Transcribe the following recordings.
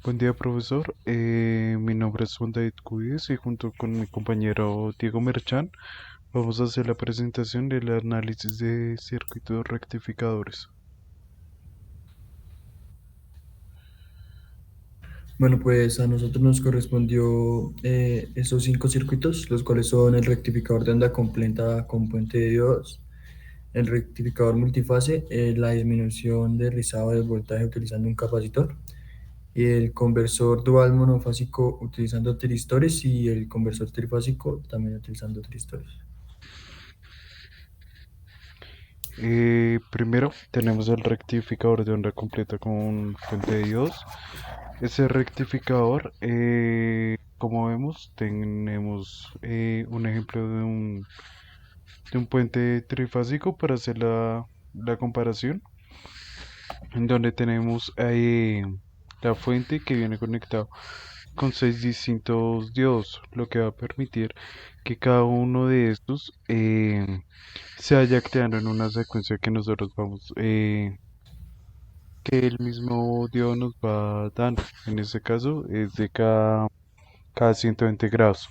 Buen día, profesor. Mi nombre es Juan David Cubis y junto con mi compañero Diego Merchan vamos a hacer la presentación del análisis de circuitos rectificadores. Bueno, pues a nosotros nos correspondió esos cinco circuitos, los cuales son el rectificador de onda completa con puente de diodos, el rectificador multifase, la disminución de rizado del voltaje utilizando un capacitor, y el conversor dual monofásico utilizando tristores y el conversor trifásico también utilizando tristores. Primero tenemos el rectificador de onda completa con fuente de diodos. Ese rectificador, como vemos, tenemos un ejemplo de un puente trifásico para hacer la comparación, en donde tenemos la fuente que viene conectado con seis distintos diodos, lo que va a permitir que cada uno de estos se vaya activando en una secuencia que nosotros vamos, que el mismo diodo nos va dando. En este caso es de cada 120 grados.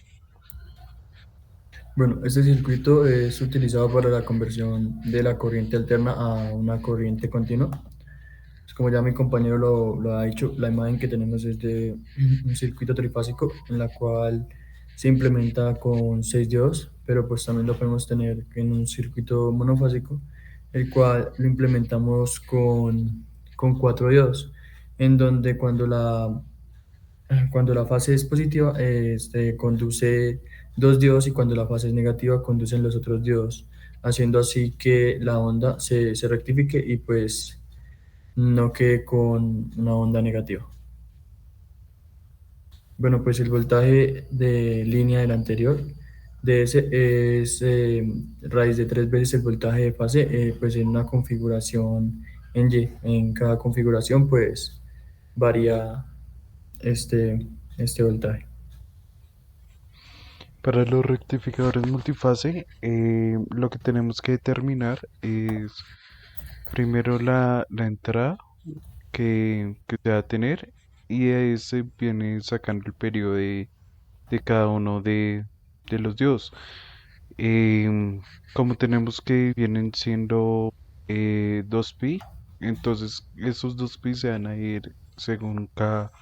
Bueno, este circuito es utilizado para la conversión de la corriente alterna a una corriente continua. Pues como ya mi compañero lo ha dicho, la imagen que tenemos es de un circuito trifásico en la cual se implementa con 6 diodos, pero pues también lo podemos tener en un circuito monofásico, el cual lo implementamos con 4 diodos, en donde cuando la fase es positiva, conduce 2 diodos y cuando la fase es negativa, conducen los otros diodos, haciendo así que la onda se rectifique y pues no quede con una onda negativa. Bueno, pues el voltaje de línea del anterior de ese es raíz de 3 veces el voltaje de fase, pues en una configuración en Y. En cada configuración, pues varía este, este voltaje. Para los rectificadores multifase, lo que tenemos que determinar es primero la entrada que se va a tener y de ahí se viene sacando el periodo de cada uno de los diodos. Em, Como tenemos que vienen siendo 2pi, entonces esos 2pi se van a ir según cada,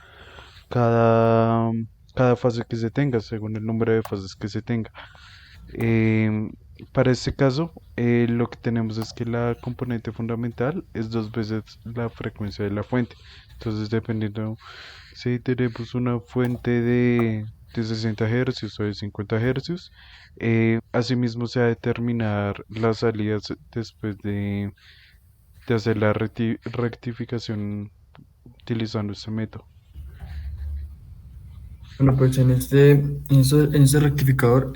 cada fase que se tenga, según el número de fases que se tenga. Em, para este caso, lo que tenemos es que la componente fundamental es dos veces la frecuencia de la fuente. Entonces, dependiendo si tenemos una fuente de 60 hercios o de 50 hercios, asimismo se va a determinar las salidas después de hacer la rectificación utilizando este método. Bueno, pues en este rectificador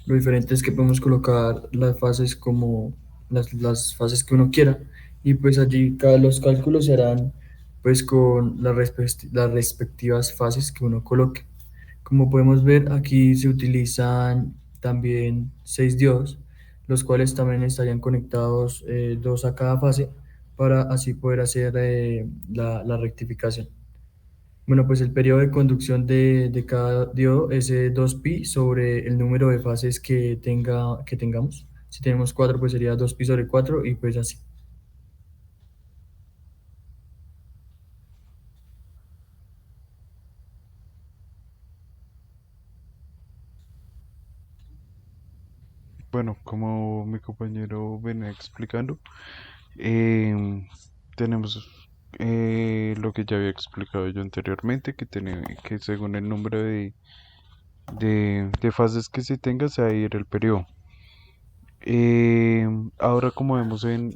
lo diferente es que podemos colocar las fases como las fases que uno quiera y pues allí cada los cálculos se harán pues con las respectivas fases que uno coloque. Como podemos ver, aquí se utilizan también 6 diodos, los cuales también estarían conectados dos a cada fase para así poder hacer la rectificación. Bueno, pues el periodo de conducción de cada diodo es 2pi sobre el número de fases que tengamos. Si tenemos 4, pues sería 2pi sobre 4 y pues así. Bueno, como mi compañero venía explicando, em, tenemos lo que ya había explicado yo anteriormente, que según el número de fases que se tenga, se va a ir el periodo. Ahora, como vemos en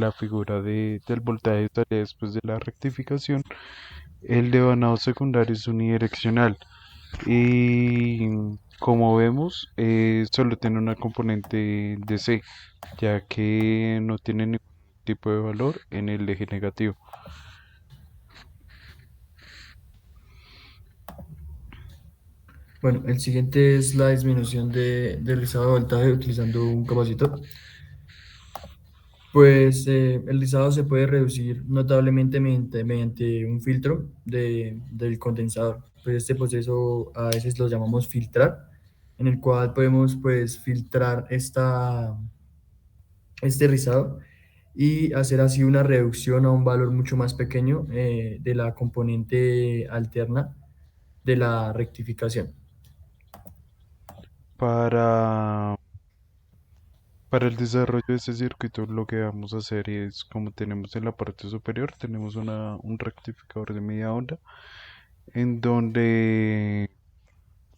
la figura del voltaje de salida después de la rectificación, el devanado secundario es unidireccional. Y como vemos, solo tiene una componente de C, ya que no tiene ningún tipo de valor en el eje negativo. Bueno, el siguiente es la disminución de rizado de voltaje utilizando un capacitor. Pues el rizado se puede reducir notablemente mediante un filtro del condensador. Pues este proceso a veces lo llamamos filtrar, en el cual podemos pues filtrar este rizado y hacer así una reducción a un valor mucho más pequeño de la componente alterna de la rectificación. Para, para el desarrollo de este circuito lo que vamos a hacer es, como tenemos en la parte superior, tenemos un rectificador de media onda en donde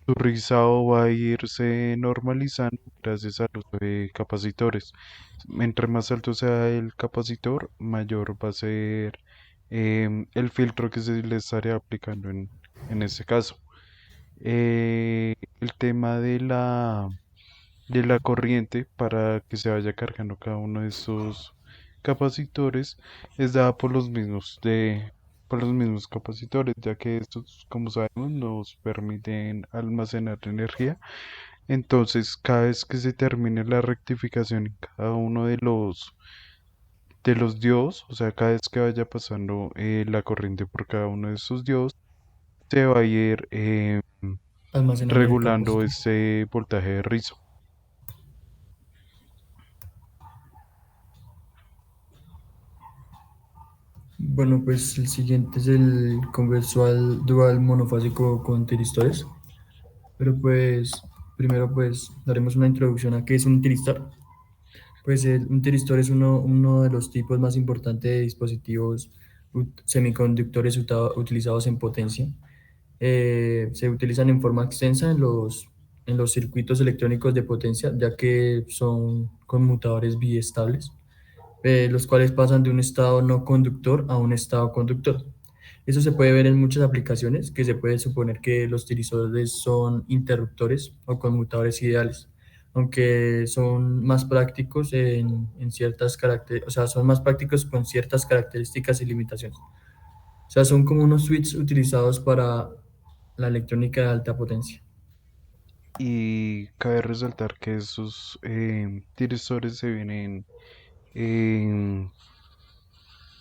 su rizado va a irse normalizando gracias al uso de capacitores. Entre más alto sea el capacitor, mayor va a ser el filtro que se le estaría aplicando en este caso. El tema de la corriente para que se vaya cargando cada uno de estos capacitores es dada por los mismos capacitores, ya que estos, como sabemos, nos permiten almacenar energía. Entonces, cada vez que se termine la rectificación en cada uno de los diodos, o sea, cada vez que vaya pasando la corriente por cada uno de esos diodos, se va a ir Almacenando el regulando capacitor. ese voltaje de rizo. Bueno, pues el siguiente es el conversor dual monofásico con tiristores. Pero pues primero pues daremos una introducción a qué es un tiristor. Pues un tiristor es uno de los tipos más importantes de dispositivos semiconductores utilizados en potencia. Se utilizan en forma extensa en los circuitos electrónicos de potencia, ya que son conmutadores biestables, los cuales pasan de un estado no conductor a un estado conductor. Eso se puede ver en muchas aplicaciones, que se puede suponer que los tirisores son interruptores o conmutadores ideales, aunque son más prácticos en ciertas características, o sea, son más prácticos con ciertas características y limitaciones. O sea, son como unos switches utilizados para la electrónica de alta potencia. Y cabe resaltar que esos tirisores em,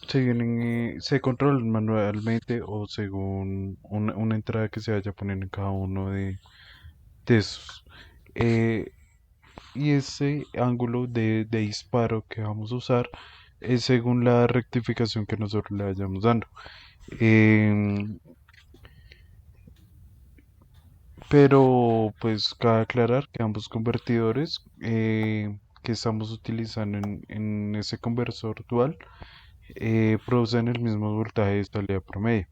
se controlan manualmente o según una entrada que se vaya a poner en cada uno de esos. Eh, y ese ángulo de disparo que vamos a usar es según la rectificación que nosotros le vayamos dando. Em, pero pues cabe aclarar que ambos convertidores que estamos utilizando en ese conversor dual producen el mismo voltaje de salida promedio.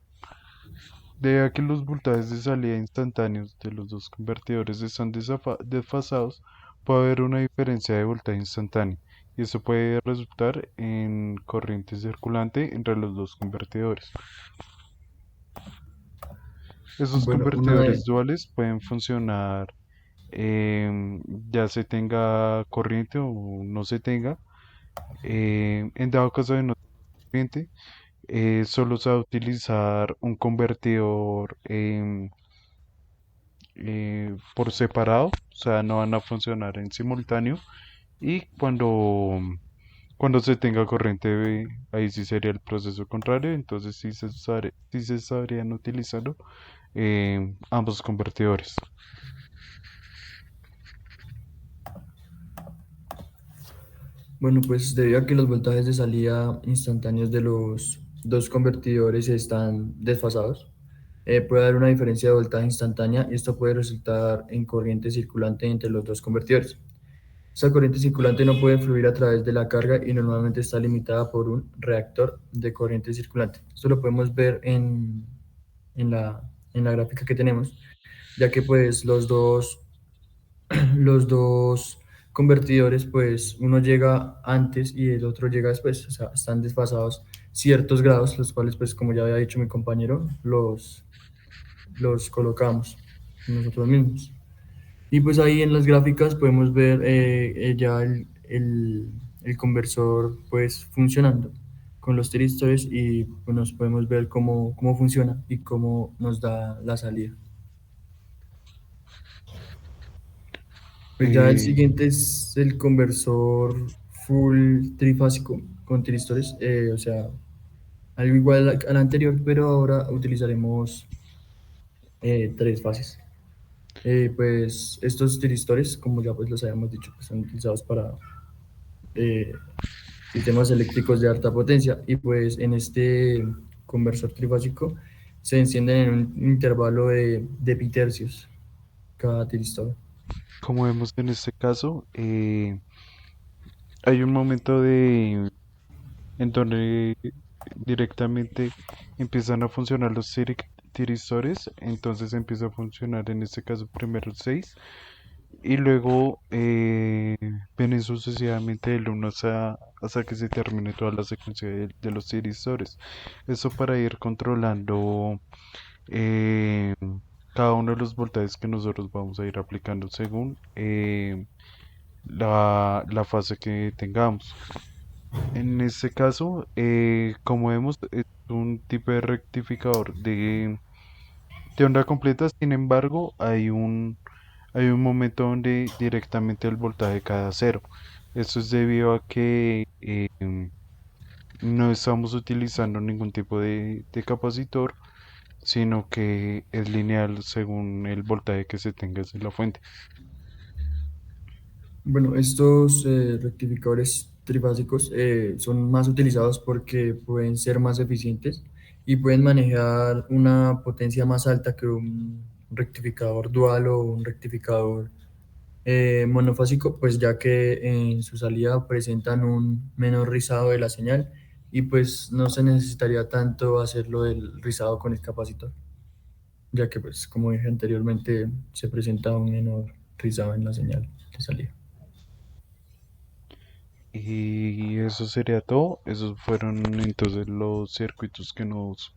Debido a que los voltajes de salida instantáneos de los dos convertidores están desfasados, puede haber una diferencia de voltaje instantáneo y eso puede resultar en corriente circulante entre los dos convertidores. Esos Bueno, una convertidores de, duales pueden funcionar ya se tenga corriente o no se tenga. En dado caso de no tener corriente, solo se va a utilizar un convertidor por separado, o sea, no van a funcionar en simultáneo. Y cuando se tenga corriente, ahí sí sería el proceso contrario, entonces sí se estarían utilizando ambos convertidores. bueno, pues debido a que los voltajes de salida instantáneos de los dos convertidores están desfasados, puede haber una diferencia de voltaje instantánea y esto puede resultar en corriente circulante entre los dos convertidores. Esa corriente circulante no puede fluir a través de la carga y normalmente está limitada por un reactor de corriente circulante. Esto lo podemos ver en en la gráfica que tenemos, ya que pues los dos convertidores, pues uno llega antes y el otro llega después, o sea, están desfasados ciertos grados, los cuales pues como ya había dicho mi compañero, los colocamos nosotros mismos. Y pues ahí en las gráficas podemos ver ya el conversor pues funcionando con los tristores y pues, nos podemos ver cómo funciona y cómo nos da la salida. Pues ya el Eh, siguiente es el conversor full trifásico con tiristores, o sea, algo igual al anterior, pero ahora utilizaremos tres fases. Pues estos tiristores, como ya pues los habíamos dicho, pues son utilizados para eh, sistemas eléctricos de alta potencia y pues en este conversor trifásico se encienden en un intervalo de pitercios cada tiristor. Como vemos en este caso, hay un momento en donde directamente empiezan a funcionar los tiristores, entonces empieza a funcionar en este caso primero el 6 y luego vienen sucesivamente del 1 hasta que se termine toda la secuencia de los tiristores. Eso para ir controlando eh, cada uno de los voltajes que nosotros vamos a ir aplicando según la fase que tengamos. En este caso, como vemos, es un tipo de rectificador de onda completa. Sin embargo, hay un momento donde directamente el voltaje cae a cero. Esto es debido a que no estamos utilizando ningún tipo de capacitor, sino que es lineal según el voltaje que se tenga en la fuente. Bueno, estos rectificadores trifásicos son más utilizados porque pueden ser más eficientes y pueden manejar una potencia más alta que un rectificador dual o un rectificador monofásico, pues ya que en su salida presentan un menor rizado de la señal y pues no se necesitaría tanto hacerlo del rizado con el capacitor, ya que pues como dije anteriormente se presenta un menor rizado en la señal de salida. Y eso sería todo. Esos fueron entonces los circuitos que nos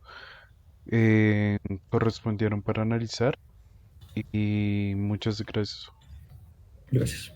eh, correspondieron para analizar. Y muchas gracias. Gracias.